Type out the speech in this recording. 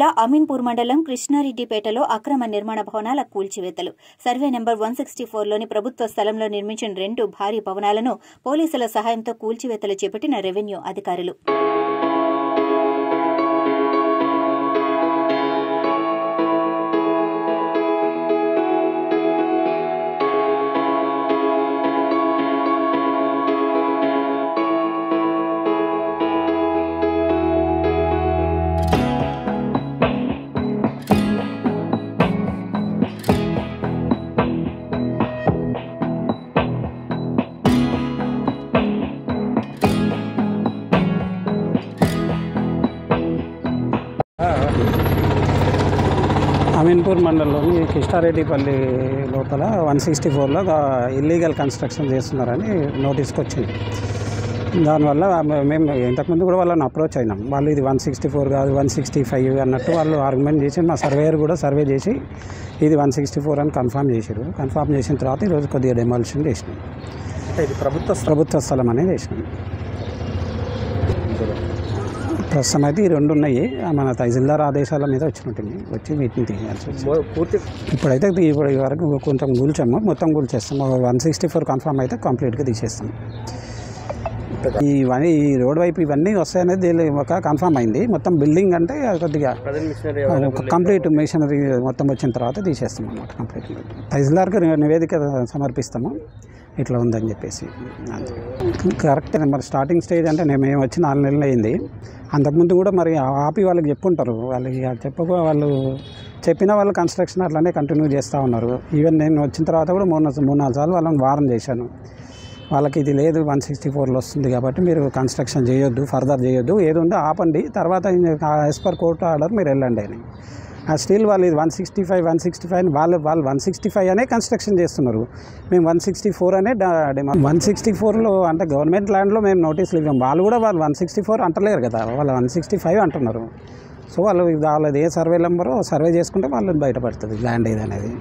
జిల్లా అమీన్పూర్ మండలం కృష్ణారెడ్డిపేటలో అక్రమ నిర్మాణ భవనాల కూల్చివేతలు. సర్వే నెంబర్ 164లోని ప్రభుత్వ స్థలంలో నిర్మించిన 2 భారీ భవనాలను పోలీసుల సహాయంతో కూల్చివేతలు చేపట్టిన రెవెన్యూ అధికారులు. అమీన్పూర్ మండలంలోని కృష్ణారెడ్డిపల్లి లోపల 164లో ఇల్లీగల్ కన్స్ట్రక్షన్ చేస్తున్నారని నోటీస్కి వచ్చింది. దానివల్ల మేము ఇంతకుముందు కూడా వాళ్ళని అప్రోచ్ అయినాం. వాళ్ళు ఇది 164 కాదు 165 అన్నట్టు వాళ్ళు ఆర్గ్యుమెంట్ చేసి మా సర్వేయర్ కూడా సర్వే చేసి ఇది 164 అని కన్ఫర్మ్ చేశారు. కన్ఫర్మ్ చేసిన తర్వాత ఈరోజు కొద్దిగా డెమాలిషన్ చేసినాం. ఇది ప్రభుత్వ స్థలం అనేది చేసినాం. ప్రస్తుతం అయితే ఈ 2 ఉన్నాయి. మన తహసీల్దార్ ఆదేశాల మీద వచ్చి వీటిని తీయాల్సి వచ్చింది. ఇప్పుడైతే ఇప్పుడు వరకు కొంచెం కూల్చాము, మొత్తం కూల్చేస్తాము. 164 కన్ఫర్మ్ అయితే కంప్లీట్గా తీసేస్తాం. ఈ రోడ్ వైపు ఇవన్నీ వస్తాయనేది ఒక కన్ఫర్మ్ అయింది. మొత్తం బిల్డింగ్ అంటే కొద్దిగా కంప్లీట్ మిషనరీ మొత్తం వచ్చిన తర్వాత తీసేస్తాం అన్నమాట. కంప్లీట్ తహసీల్దార్కి నివేదిక సమర్పిస్తాము ఇట్లా ఉందని చెప్పేసి. కరెక్ట్. మరి స్టార్టింగ్ స్టేజ్ అంటే మేము వచ్చి 4 నెలలు అయింది. అంతకుముందు కూడా మరి ఆపి వాళ్ళకి చెప్పుంటారు. వాళ్ళకి వాళ్ళు చెప్పిన వాళ్ళు కన్స్ట్రక్షన్ అట్లానే కంటిన్యూ చేస్తూ ఉన్నారు. ఈవెన్ నేను వచ్చిన తర్వాత కూడా 3-4 సార్లు వాళ్ళని వారం చేశాను. వాళ్ళకి ఇది లేదు 164లో వస్తుంది కాబట్టి మీరు కన్స్ట్రక్షన్ చేయొద్దు, ఫర్దర్ చేయొద్దు, ఏది ఉందో ఆపండి, తర్వాత యాజ్ పర్ కోర్టు ఆర్డర్ మీరు వెళ్ళండి అని. స్టిల్ వాళ్ళు ఇది 165 అని వాళ్ళు 165 అనే కన్స్ట్రక్షన్ చేస్తున్నారు. మేము 164 అనే 164లో అంటే గవర్నమెంట్ ల్యాండ్లో మేము నోటీసులు ఇవ్వం. వాళ్ళు 164 అంటలేరు కదా, వాళ్ళు 165 అంటున్నారు. సో వాళ్ళది ఏ సర్వే నెంబరో సర్వే చేసుకుంటే వాళ్ళని బయటపడుతుంది ల్యాండ్ ఏదనేది.